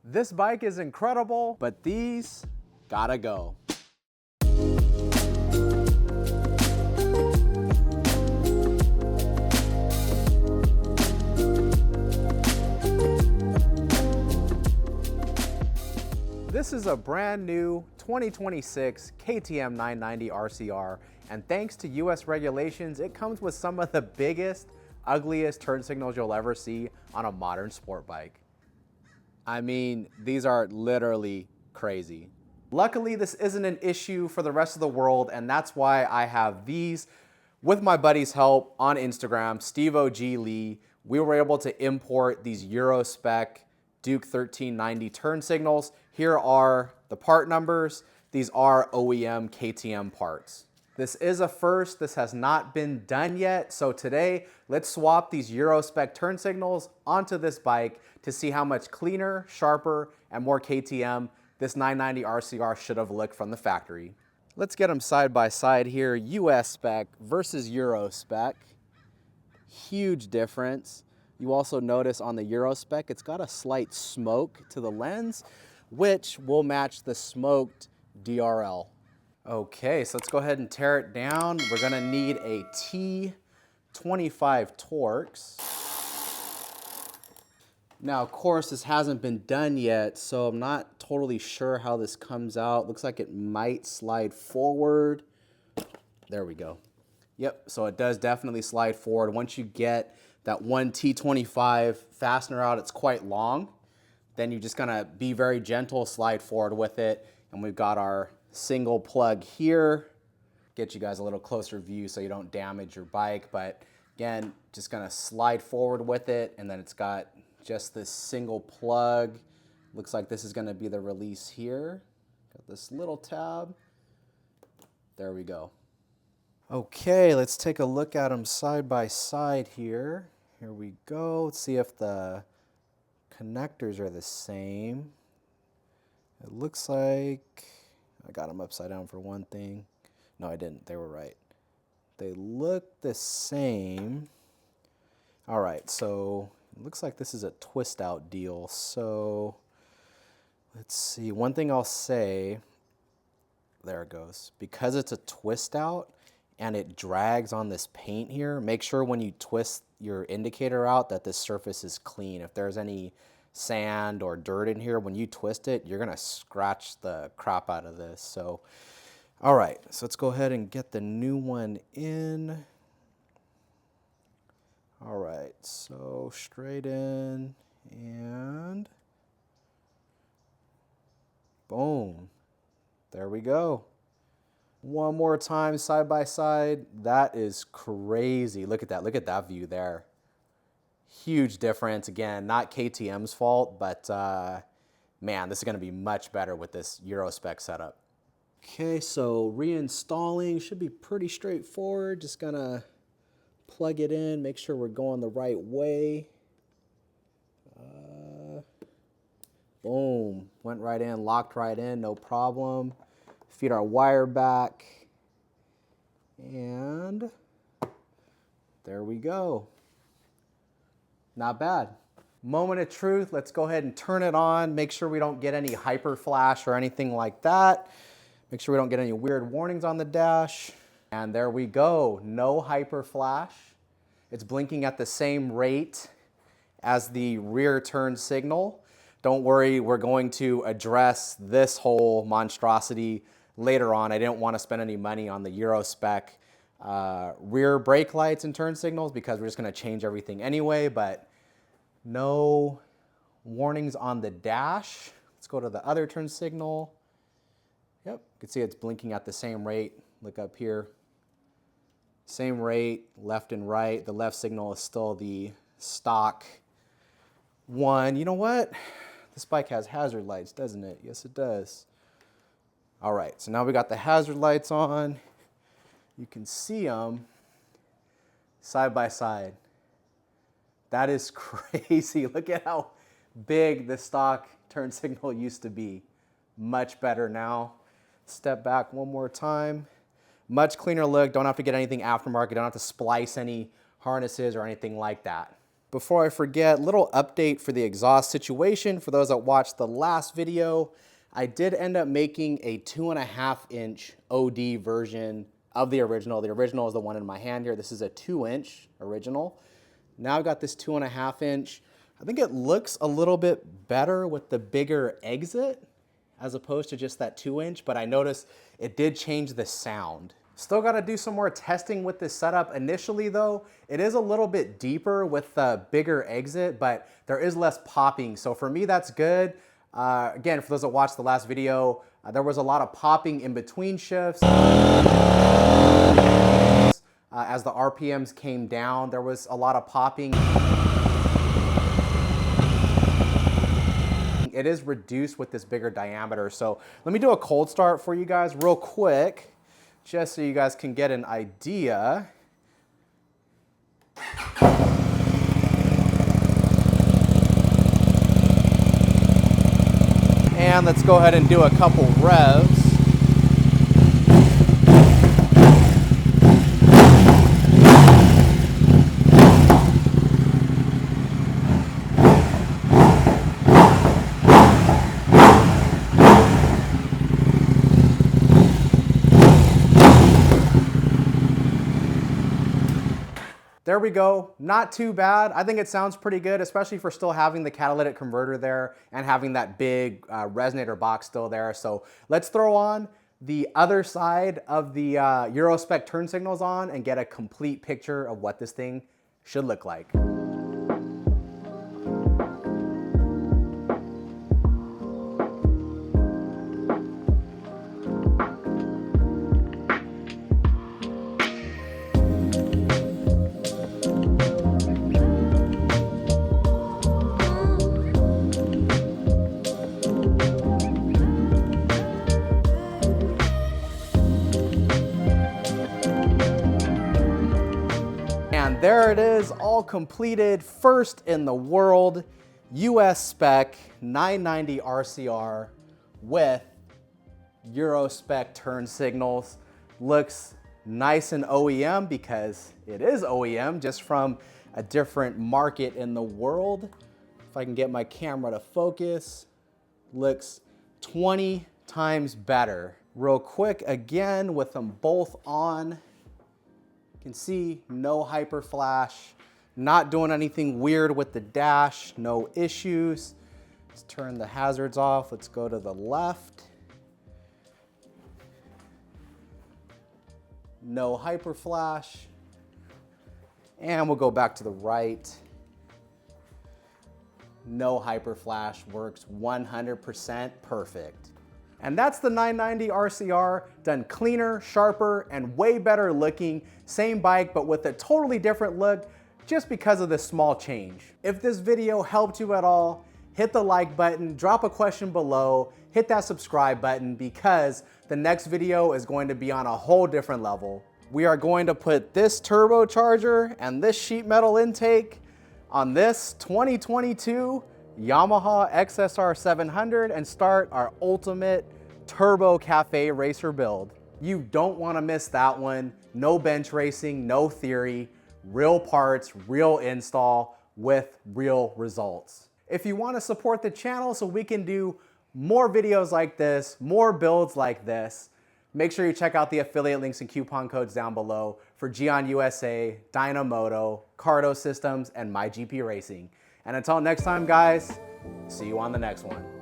This bike is incredible, but these gotta go. This is a brand new 2026 KTM 990 RCR, and thanks to US regulations, it comes with some of the biggest, ugliest turn signals you'll ever see on a modern sport bike. I mean, these are literally crazy. Luckily, this isn't an issue for the rest of the world, and that's why I have these. With my buddy's help on Instagram, Steve O.G. Lee, we were able to import these Eurospec Duke 1390 turn signals. Here are the part numbers. These are OEM KTM parts. This is a first. This has not been done yet. So today, let's swap these Eurospec turn signals onto this bike to see how much cleaner, sharper, and more KTM this 990 RCR should have looked from the factory. Let's get them side by side here. US spec versus Eurospec. Huge difference. You also notice on the Eurospec, it's got a slight smoke to the lens, which will match the smoked DRL. Okay, so let's go ahead and tear it down. We're gonna need a T25 Torx. Now, of course, this hasn't been done yet, so I'm not totally sure how this comes out. Looks like it might slide forward. There we go. Yep, so it does definitely slide forward. Once you get that one T25 fastener out, it's quite long. Then you're just gonna be very gentle, slide forward with it. And we've got our single plug here. Get you guys a little closer view so you don't damage your bike. But again, just gonna slide forward with it. And then it's got just this single plug. Looks like this is gonna be the release here. Got this little tab. There we go. Okay, let's take a look at them side by side here. Here we go. Let's see if the connectors are the same. It looks like I got them upside down for one thing. No, I didn't. They were right. They look the same. All right, so it looks like this is a twist out deal. So let's see. One thing I'll say, there it goes. Because it's a twist out, and it drags on this paint here, make sure when you twist your indicator out that this surface is clean. If there's any sand or dirt in here, when you twist it, you're gonna scratch the crap out of this. So, all right, so let's go ahead and get the new one in. All right, so straight in and boom, there we go. One more time, side by side. That is crazy. Look at that view there. Huge difference. Again, not KTM's fault, but man, this is gonna be much better with this Eurospec setup. Okay, so reinstalling should be pretty straightforward. Just gonna plug it in, make sure we're going the right way. Boom, went right in, locked right in, no problem. Feed our wire back, and there we go. Not bad. Moment of truth, let's go ahead and turn it on. Make sure we don't get any hyper flash or anything like that. Make sure we don't get any weird warnings on the dash. And there we go, no hyper flash. It's blinking at the same rate as the rear turn signal. Don't worry, we're going to address this whole monstrosity later on. I didn't want to spend any money on the Eurospec rear brake lights and turn signals because we're just going to change everything anyway, but no warnings on the dash. Let's go to the other turn signal. Yep, you can see it's blinking at the same rate. Look up here. Same rate, left and right. The left signal is still the stock one. You know what? This bike has hazard lights, doesn't it? Yes, it does. All right, so now we got the hazard lights on. You can see them side by side. That is crazy. Look at how big the stock turn signal used to be. Much better now. Step back one more time. Much cleaner look. Don't have to get anything aftermarket. Don't have to splice any harnesses or anything like that. Before I forget, little update for the exhaust situation. For those that watched the last video, I did end up making a 2.5-inch OD version of the original. The original is the one in my hand here. This is a 2-inch original. Now I've got this 2.5-inch. I think it looks a little bit better with the bigger exit as opposed to just that 2-inch, but I noticed it did change the sound. Still gotta do some more testing with this setup. Initially though, it is a little bit deeper with the bigger exit, but there is less popping. So for me, that's good. Again, for those that watched the last video, there was a lot of popping in between shifts. As the RPMs came down, there was a lot of popping. It is reduced with this bigger diameter. So let me do a cold start for you guys real quick, just so you guys can get an idea. And let's go ahead and do a couple revs. There we go, not too bad. I think it sounds pretty good, especially for still having the catalytic converter there and having that big resonator box still there. So let's throw on the other side of the Eurospec turn signals on and get a complete picture of what this thing should look like. And there it is, all completed, first in the world, US spec 990 RCR with Eurospec turn signals. Looks nice and OEM because it is OEM, just from a different market in the world. If I can get my camera to focus, looks 20 times better. Real quick, again, with them both on. You can see no hyper flash, not doing anything weird with the dash, no issues. Let's turn the hazards off. Let's go to the left. No hyper flash. And we'll go back to the right. No hyper flash, works 100% perfect. And that's the 990 RCR, done cleaner, sharper, and way better looking. Same bike, but with a totally different look, just because of this small change. If this video helped you at all, hit the like button, drop a question below, hit that subscribe button, because the next video is going to be on a whole different level. We are going to put this turbocharger and this sheet metal intake on this 2022 Yamaha XSR 700 and start our ultimate turbo cafe racer build. You don't want to miss that one. No bench racing, no theory, real parts, real install with real results. If you want to support the channel so we can do more videos like this, more builds like this, make sure you check out the affiliate links and coupon codes down below for Gion USA, Dynamoto, Cardo Systems, and MyGP Racing. And until next time, guys, see you on the next one.